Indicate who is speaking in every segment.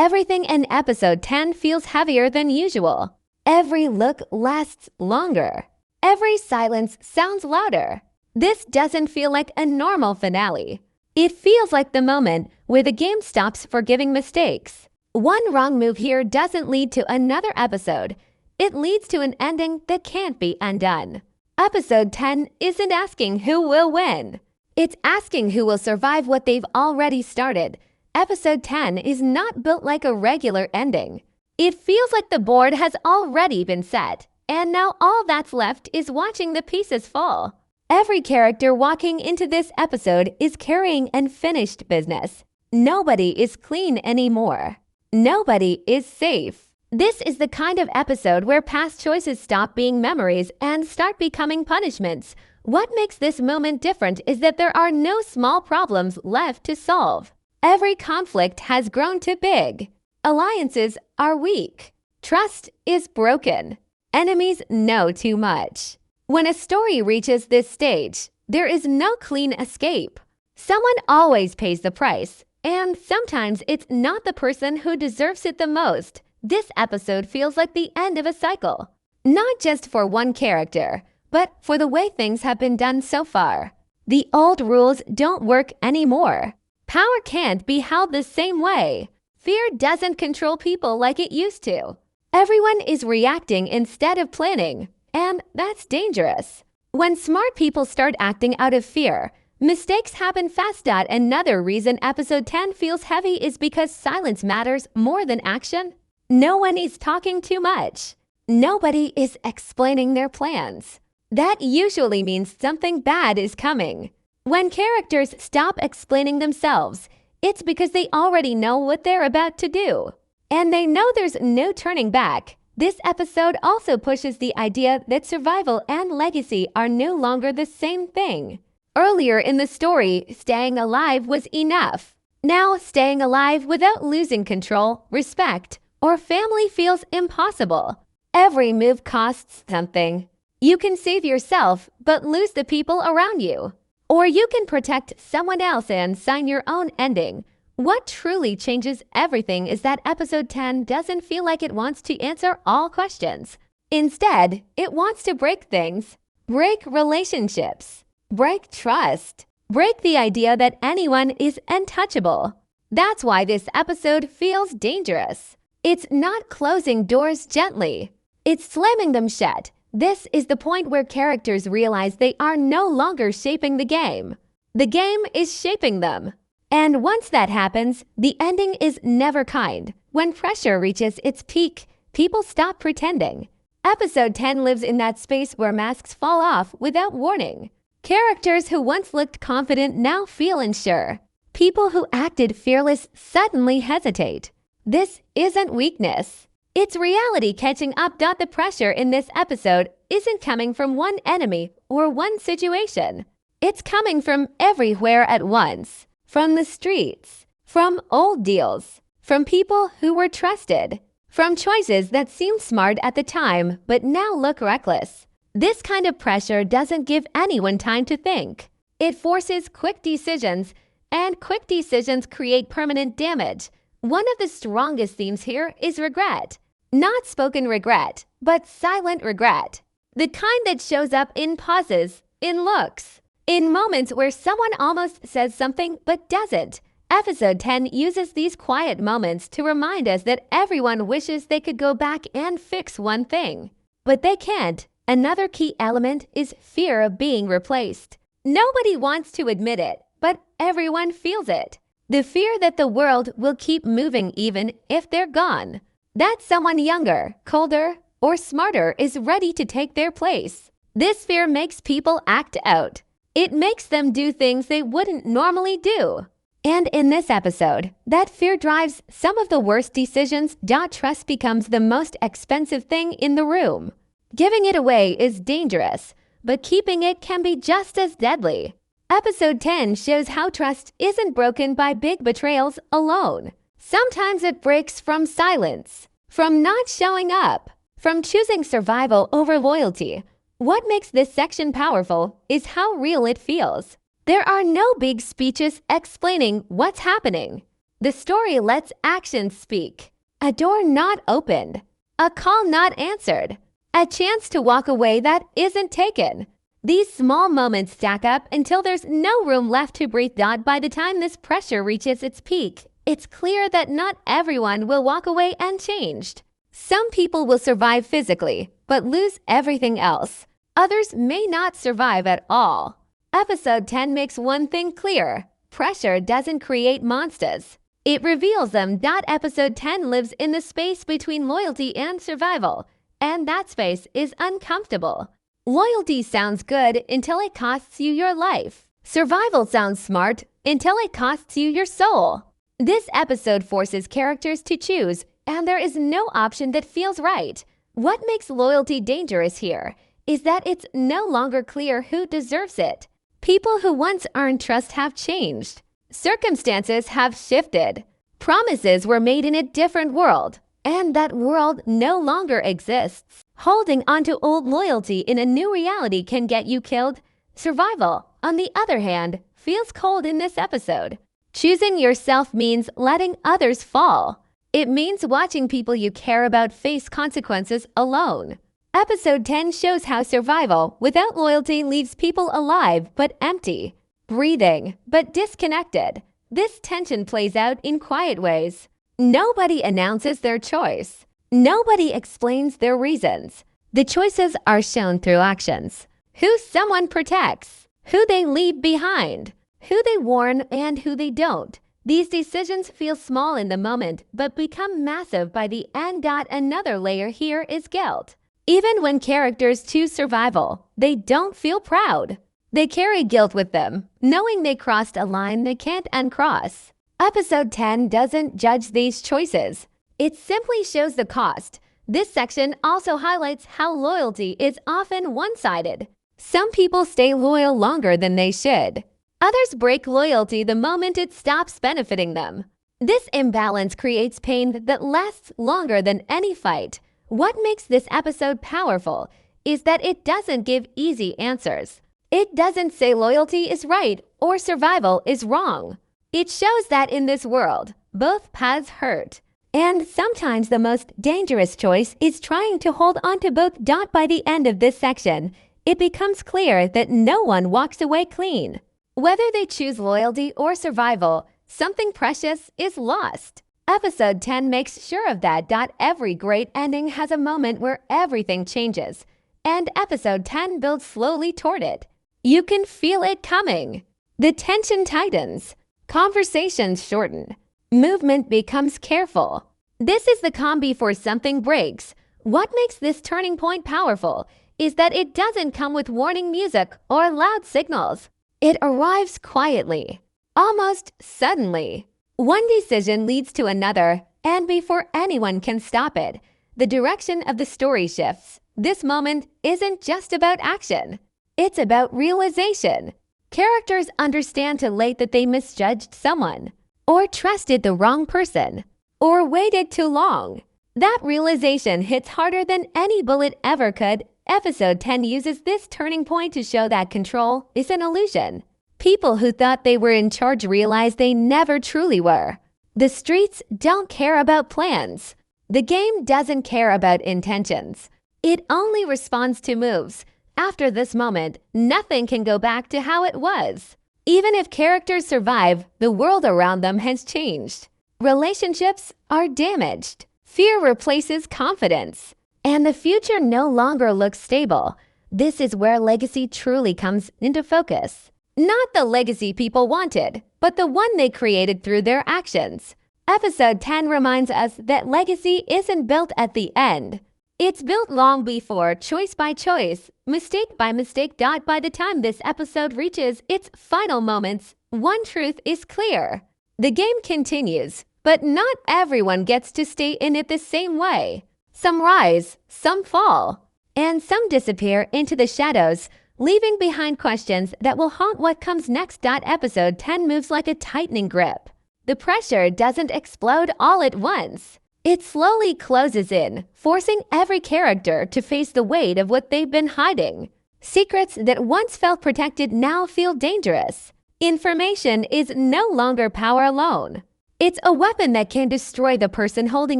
Speaker 1: Everything in episode 10 feels heavier than usual. Every look lasts longer. Every silence sounds louder. This doesn't feel like a normal finale. It feels like the moment where the game stops forgiving mistakes. One wrong move here doesn't lead to another episode. It leads to an ending that can't be undone. Episode 10 isn't asking who will win. It's asking who will survive what they've already started. Episode 10 is not built like a regular ending. It feels like the board has already been set, and now all that's left is watching the pieces fall. Every character walking into this episode is carrying unfinished business. Nobody is clean anymore. Nobody is safe. This is the kind of episode where past choices stop being memories and start becoming punishments. What makes this moment different is that there are no small problems left to solve. Every conflict has grown too big. Alliances are weak. Trust is broken. Enemies know too much. When a story reaches this stage, there is no clean escape. Someone always pays the price, and sometimes it's not the person who deserves it the most. This episode feels like the end of a cycle, not just for one character, but for the way things have been done so far. The old rules don't work anymore. Power can't be held the same way. Fear doesn't control people like it used to. Everyone is reacting instead of planning. And that's dangerous. When smart people start acting out of fear, mistakes happen fast. Another reason episode 10 feels heavy is because silence matters more than action. No one is talking too much. Nobody is explaining their plans. That usually means something bad is coming. When characters stop explaining themselves, it's because they already know what they're about to do. And they know there's no turning back. This episode also pushes the idea that survival and legacy are no longer the same thing. Earlier in the story, staying alive was enough. Now, staying alive without losing control, respect, or family feels impossible. Every move costs something. You can save yourself, but lose the people around you. Or you can protect someone else and sign your own ending. What truly changes everything is that episode 10 doesn't feel like it wants to answer all questions. Instead, it wants to break things. Break relationships. Break trust. Break the idea that anyone is untouchable. That's why this episode feels dangerous. It's not closing doors gently. It's slamming them shut. This is the point where characters realize they are no longer shaping the game. The game is shaping them. And once that happens, the ending is never kind. When pressure reaches its peak, people stop pretending. Episode 10 lives in that space where masks fall off without warning. Characters who once looked confident now feel unsure. People who acted fearless suddenly hesitate. This isn't weakness. It's reality catching up. The pressure in this episode isn't coming from one enemy or one situation. It's coming from everywhere at once. From the streets, from old deals, from people who were trusted, from choices that seemed smart at the time but now look reckless. This kind of pressure doesn't give anyone time to think. It forces quick decisions, and quick decisions create permanent damage. One of the strongest themes here is regret. Not spoken regret, but silent regret. The kind that shows up in pauses, in looks, in moments where someone almost says something but doesn't. Episode 10 uses these quiet moments to remind us that everyone wishes they could go back and fix one thing. But they can't. Another key element is fear of being replaced. Nobody wants to admit it, but everyone feels it. The fear that the world will keep moving even if they're gone. That someone younger, colder, or smarter is ready to take their place. This fear makes people act out. It makes them do things they wouldn't normally do. And in this episode, that fear drives some of the worst decisions. Trust becomes the most expensive thing in the room. Giving it away is dangerous, but keeping it can be just as deadly. Episode 10 shows how trust isn't broken by big betrayals alone. Sometimes it breaks from silence, from not showing up, from choosing survival over loyalty. What makes this section powerful is how real it feels. There are no big speeches explaining what's happening. The story lets actions speak. A door not opened. A call not answered. A chance to walk away that isn't taken. These small moments stack up until there's no room left to breathe. By the time this pressure reaches its peak, it's clear that not everyone will walk away unchanged. Some people will survive physically, but lose everything else. Others may not survive at all. Episode 10 makes one thing clear. Pressure doesn't create monsters. It reveals them. Episode 10 lives in the space between loyalty and survival, and that space is uncomfortable. Loyalty sounds good until it costs you your life. Survival sounds smart until it costs you your soul. This episode forces characters to choose, and there is no option that feels right. What makes loyalty dangerous here is that it's no longer clear who deserves it. People who once earned trust have changed. Circumstances have shifted. Promises were made in a different world, and that world no longer exists. Holding onto old loyalty in a new reality can get you killed. Survival, on the other hand, feels cold in this episode. Choosing yourself means letting others fall. It means watching people you care about face consequences alone. Episode 10 shows how survival without loyalty leaves people alive but empty, breathing but disconnected. This tension plays out in quiet ways. Nobody announces their choice. Nobody explains their reasons. The choices are shown through actions. Who someone protects, who they leave behind, who they warn and who they don't. These decisions feel small in the moment but become massive by the end. Another layer here is guilt. Even when characters choose survival, they don't feel proud. They carry guilt with them, knowing they crossed a line they can't uncross. Episode 10 doesn't judge these choices. It simply shows the cost. This section also highlights how loyalty is often one-sided. Some people stay loyal longer than they should. Others break loyalty the moment it stops benefiting them. This imbalance creates pain that lasts longer than any fight. What makes this episode powerful is that it doesn't give easy answers. It doesn't say loyalty is right or survival is wrong. It shows that in this world, both paths hurt. And sometimes the most dangerous choice is trying to hold on to both. By the end of this section, it becomes clear that no one walks away clean. Whether they choose loyalty or survival, something precious is lost. Episode 10 makes sure of that. Every great ending has a moment where everything changes, and episode 10 builds slowly toward it. You can feel it coming. The tension tightens. Conversations shorten. Movement becomes careful. This is the calm before something breaks. What makes this turning point powerful is that it doesn't come with warning music or loud signals. It arrives quietly, almost suddenly. One decision leads to another, and before anyone can stop it, the direction of the story shifts. This moment isn't just about action. It's about realization. Characters understand too late that they misjudged someone, or trusted the wrong person, or waited too long. That realization hits harder than any bullet ever could. Episode 10 uses this turning point to show that control is an illusion. People who thought they were in charge realize they never truly were. The streets don't care about plans. The game doesn't care about intentions. It only responds to moves. After this moment, nothing can go back to how it was. Even if characters survive, the world around them has changed. Relationships are damaged. Fear replaces confidence. And the future no longer looks stable. This is where legacy truly comes into focus. Not the legacy people wanted, but the one they created through their actions. Episode 10 reminds us that legacy isn't built at the end. It's built long before, choice by choice, mistake by mistake. By the time this episode reaches its final moments, one truth is clear. The game continues, but not everyone gets to stay in it the same way. Some rise, some fall, and some disappear into the shadows, leaving behind questions that will haunt what comes next. Episode 10 moves like a tightening grip. The pressure doesn't explode all at once. It slowly closes in, forcing every character to face the weight of what they've been hiding. Secrets that once felt protected now feel dangerous. Information is no longer power alone. It's a weapon that can destroy the person holding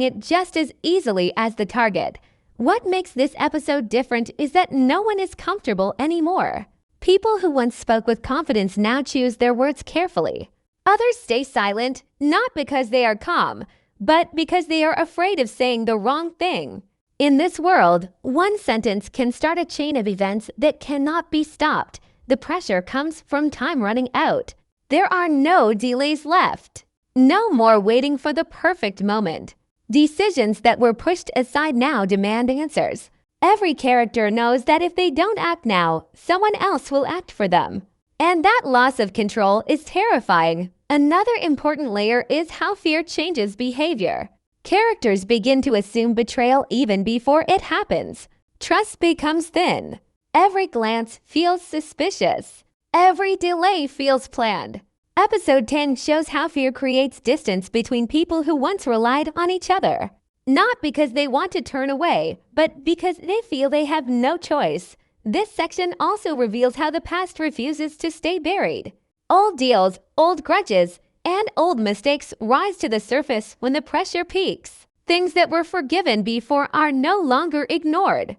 Speaker 1: it just as easily as the target. What makes this episode different is that no one is comfortable anymore. People who once spoke with confidence now choose their words carefully. Others stay silent, not because they are calm, but because they are afraid of saying the wrong thing. In this world, one sentence can start a chain of events that cannot be stopped. The pressure comes from time running out. There are no delays left. No more waiting for the perfect moment. Decisions that were pushed aside now demand answers. Every character knows that if they don't act now, someone else will act for them. And that loss of control is terrifying. Another important layer is how fear changes behavior. Characters begin to assume betrayal even before it happens. Trust becomes thin. Every glance feels suspicious. Every delay feels planned. Episode 10 shows how fear creates distance between people who once relied on each other. Not because they want to turn away, but because they feel they have no choice. This section also reveals how the past refuses to stay buried. Old deals, old grudges, and old mistakes rise to the surface when the pressure peaks. Things that were forgiven before are no longer ignored.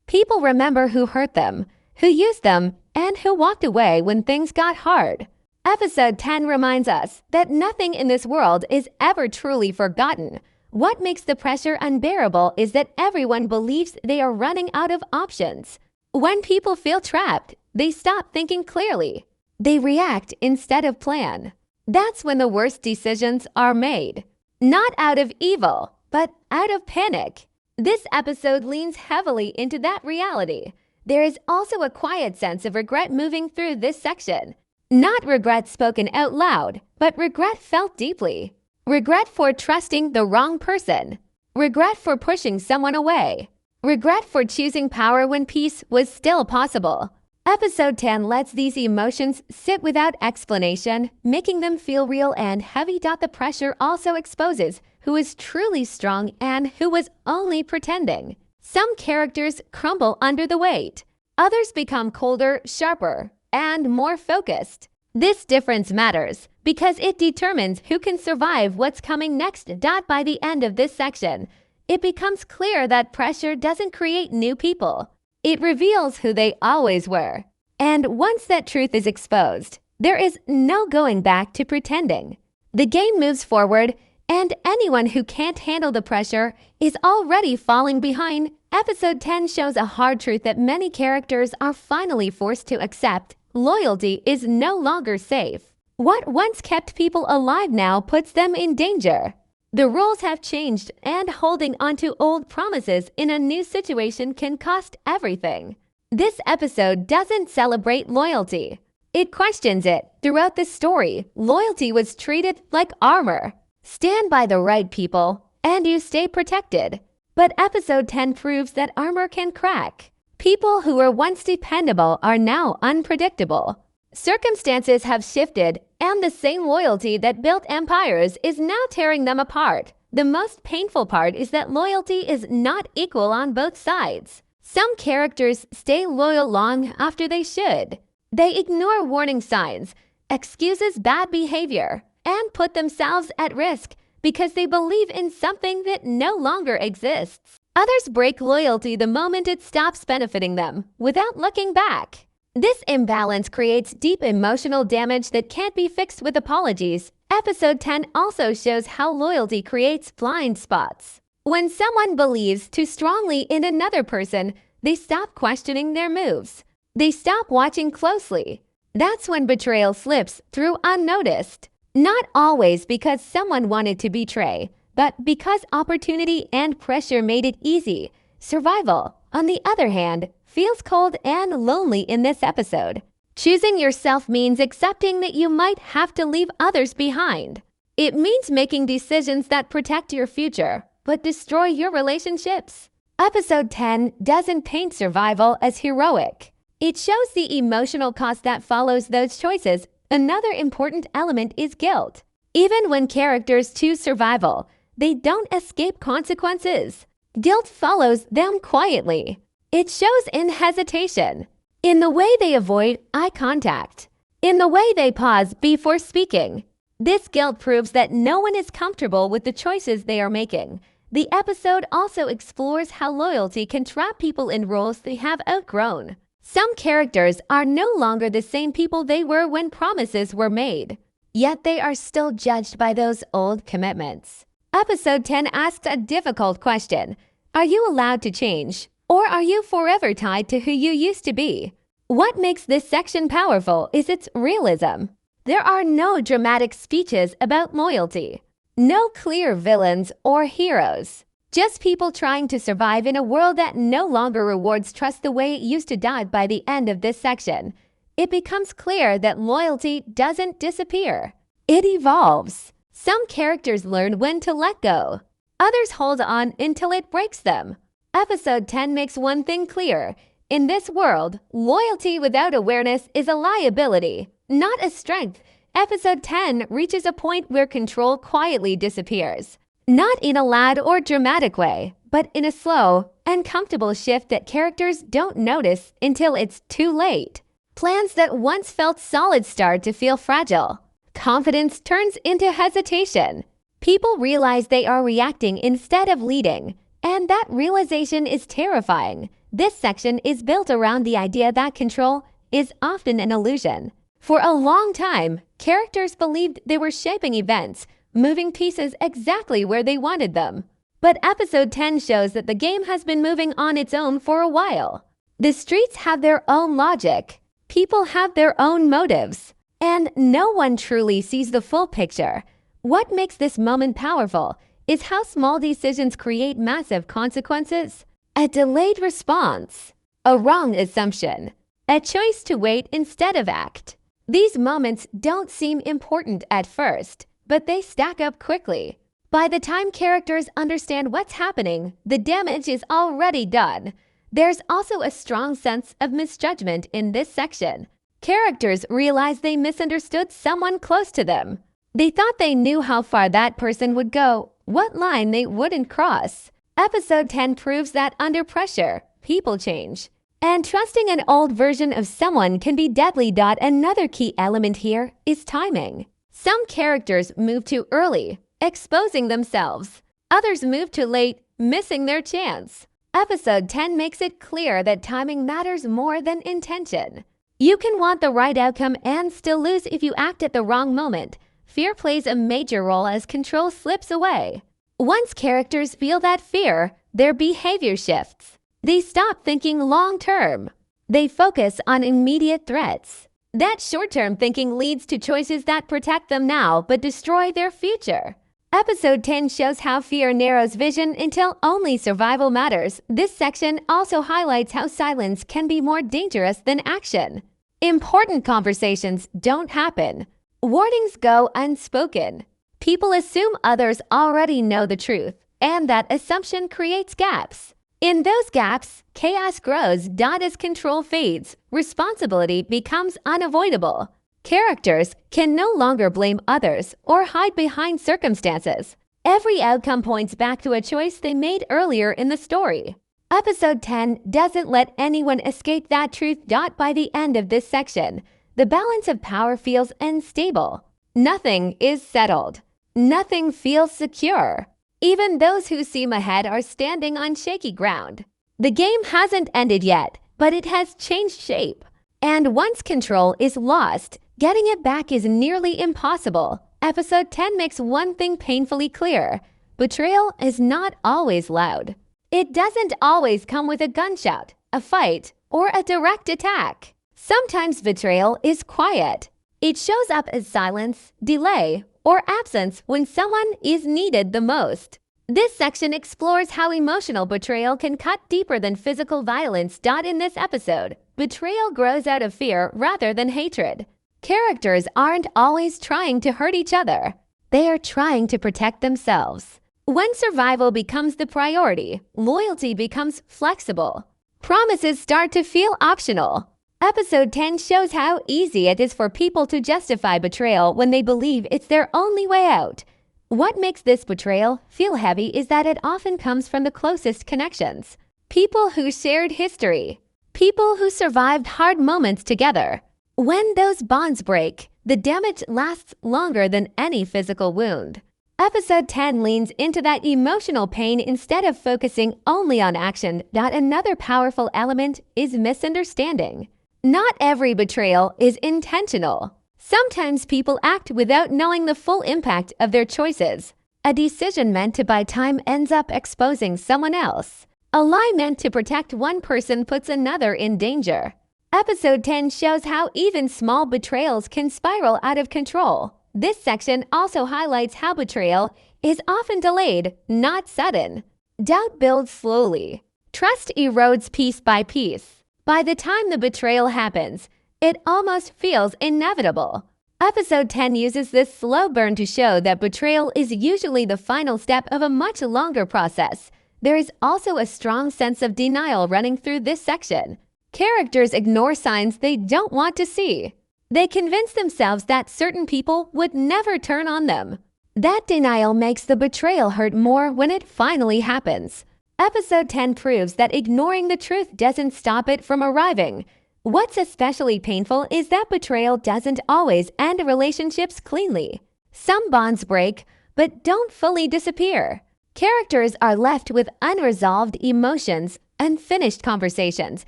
Speaker 1: People remember who hurt them, who used them, and who walked away when things got hard. Episode 10 reminds us that nothing in this world is ever truly forgotten. What makes the pressure unbearable is that everyone believes they are running out of options. When people feel trapped, they stop thinking clearly. They react instead of plan. That's when the worst decisions are made. Not out of evil, but out of panic. This episode leans heavily into that reality. There is also a quiet sense of regret moving through this section. Not regret spoken out loud, but regret felt deeply. Regret for trusting the wrong person. Regret for pushing someone away. Regret for choosing power when peace was still possible. Episode 10 lets these emotions sit without explanation, making them feel real and heavy. The pressure also exposes who is truly strong and who was only pretending. Some characters crumble under the weight. Others become colder, sharper, and more focused. This difference matters because it determines who can survive what's coming next. By the end of this section, it becomes clear that pressure doesn't create new people. It reveals who they always were. And once that truth is exposed, there is no going back to pretending. The game moves forward, and anyone who can't handle the pressure is already falling behind. Episode 10 shows a hard truth that many characters are finally forced to accept. Loyalty is no longer safe. What once kept people alive now puts them in danger. The rules have changed, and holding onto old promises in a new situation can cost everything. This episode doesn't celebrate loyalty. It questions it. Throughout the story, loyalty was treated like armor. Stand by the right people, and you stay protected. But episode 10 proves that armor can crack. People who were once dependable are now unpredictable. Circumstances have shifted, and the same loyalty that built empires is now tearing them apart. The most painful part is that loyalty is not equal on both sides. Some characters stay loyal long after they should. They ignore warning signs, excuses bad behavior, and put themselves at risk because they believe in something that no longer exists. Others break loyalty the moment it stops benefiting them, without looking back. This imbalance creates deep emotional damage that can't be fixed with apologies. Episode 10 also shows how loyalty creates blind spots. When someone believes too strongly in another person, they stop questioning their moves. They stop watching closely. That's when betrayal slips through unnoticed. Not always because someone wanted to betray, but because opportunity and pressure made it easy. Survival, on the other hand, feels cold and lonely in this episode. Choosing yourself means accepting that you might have to leave others behind. It means making decisions that protect your future, but destroy your relationships. Episode 10 doesn't paint survival as heroic. It shows the emotional cost that follows those choices. Another important element is guilt. Even when characters choose survival, they don't escape consequences. Guilt follows them quietly. It shows in hesitation, in the way they avoid eye contact, in the way they pause before speaking. This guilt proves that no one is comfortable with the choices they are making. The episode also explores how loyalty can trap people in roles they have outgrown. Some characters are no longer the same people they were when promises were made, yet they are still judged by those old commitments. Episode 10 asks a difficult question. Are you allowed to change, or are you forever tied to who you used to be? What makes this section powerful is its realism. There are no dramatic speeches about loyalty, no clear villains or heroes, just people trying to survive in a world that no longer rewards trust the way it used to. By the end of this section, it becomes clear that loyalty doesn't disappear. It evolves. Some characters learn when to let go. Others hold on until it breaks them. Episode 10 makes one thing clear. In this world, loyalty without awareness is a liability, not a strength. Episode 10 reaches a point where control quietly disappears. Not in a loud or dramatic way, but in a slow, uncomfortable shift that characters don't notice until it's too late. Plans that once felt solid start to feel fragile. Confidence turns into hesitation. People realize they are reacting instead of leading, and that realization is terrifying. This section is built around the idea that control is often an illusion. For a long time, characters believed they were shaping events, moving pieces exactly where they wanted them. But episode 10 shows that the game has been moving on its own for a while. The streets have their own logic, people have their own motives, and no one truly sees the full picture. What makes this moment powerful is how small decisions create massive consequences. A delayed response, a wrong assumption, a choice to wait instead of act. These moments don't seem important at first, but they stack up quickly. By the time characters understand what's happening, the damage is already done. There's also a strong sense of misjudgment in this section. Characters realize they misunderstood someone close to them. They thought they knew how far that person would go, what line they wouldn't cross. Episode 10 proves that under pressure, people change. And trusting an old version of someone can be deadly. Another key element here is timing. Some characters move too early, exposing themselves. Others move too late, missing their chance. Episode 10 makes it clear that timing matters more than intention. You can want the right outcome and still lose if you act at the wrong moment. Fear plays a major role as control slips away. Once characters feel that fear, their behavior shifts. They stop thinking long-term. They focus on immediate threats. That short-term thinking leads to choices that protect them now but destroy their future. Episode 10 shows how fear narrows vision until only survival matters. This section also highlights how silence can be more dangerous than action. Important conversations don't happen. Warnings go unspoken. People assume others already know the truth, and that assumption creates gaps. In those gaps, chaos grows. As control fades, responsibility becomes unavoidable. Characters can no longer blame others or hide behind circumstances. Every outcome points back to a choice they made earlier in the story. Episode 10 doesn't let anyone escape that truth. By the end of this section, the balance of power feels unstable. Nothing is settled. Nothing feels secure. Even those who seem ahead are standing on shaky ground. The game hasn't ended yet, but it has changed shape. And once control is lost, getting it back is nearly impossible. Episode 10 makes one thing painfully clear. Betrayal is not always loud. It doesn't always come with a gunshot, a fight, or a direct attack. Sometimes betrayal is quiet. It shows up as silence, delay, or absence when someone is needed the most. This section explores how emotional betrayal can cut deeper than physical violence. In this episode, betrayal grows out of fear rather than hatred. Characters aren't always trying to hurt each other. They are trying to protect themselves. When survival becomes the priority, loyalty becomes flexible. Promises start to feel optional. Episode 10 shows how easy it is for people to justify betrayal when they believe it's their only way out. What makes this betrayal feel heavy is that it often comes from the closest connections. People who shared history. People who survived hard moments together. When those bonds break, The damage lasts longer than any physical wound. Episode 10 leans into that emotional pain instead of focusing only on action. Another powerful element is misunderstanding. Not every betrayal is intentional. Sometimes people act without knowing the full impact of their choices. A decision meant to buy time ends up exposing someone else. A lie meant to protect one person puts another in danger. Episode 10 shows how even small betrayals can spiral out of control. This section also highlights how betrayal is often delayed, not sudden. Doubt builds slowly. Trust erodes piece by piece. By the time the betrayal happens, it almost feels inevitable. Episode 10 uses this slow burn to show that betrayal is usually the final step of a much longer process. There is also a strong sense of denial running through this section. Characters ignore signs they don't want to see. They convince themselves that certain people would never turn on them. That denial makes the betrayal hurt more when it finally happens. Episode 10 proves that ignoring the truth doesn't stop it from arriving. What's especially painful is that betrayal doesn't always end relationships cleanly. Some bonds break, but don't fully disappear. Characters are left with unresolved emotions, unfinished conversations,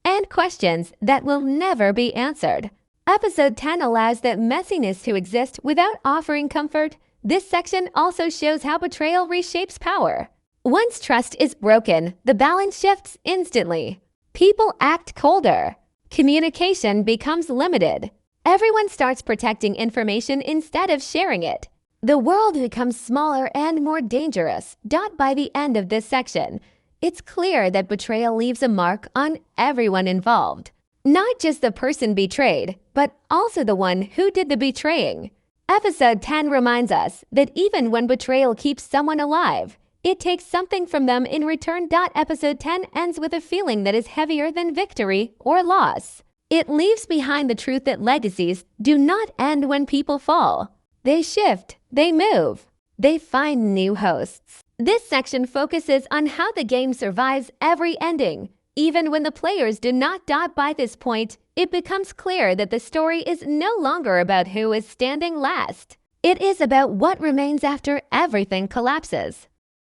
Speaker 1: and questions that will never be answered. Episode 10 allows that messiness to exist without offering comfort. This section also shows how betrayal reshapes power. Once trust is broken, the balance shifts instantly. People act colder. Communication becomes limited. Everyone starts protecting information instead of sharing it. The world becomes smaller and more dangerous. By the end of this section, it's clear that betrayal leaves a mark on everyone involved. Not just the person betrayed, but also the one who did the betraying. Episode 10 reminds us that even when betrayal keeps someone alive, it takes something from them in return. Episode 10 ends with a feeling that is heavier than victory or loss. It leaves behind the truth that legacies do not end when people fall. They shift, they move, they find new hosts. This section focuses on how the game survives every ending. Even when the players do not. By this point, it becomes clear that the story is no longer about who is standing last. It is about what remains after everything collapses.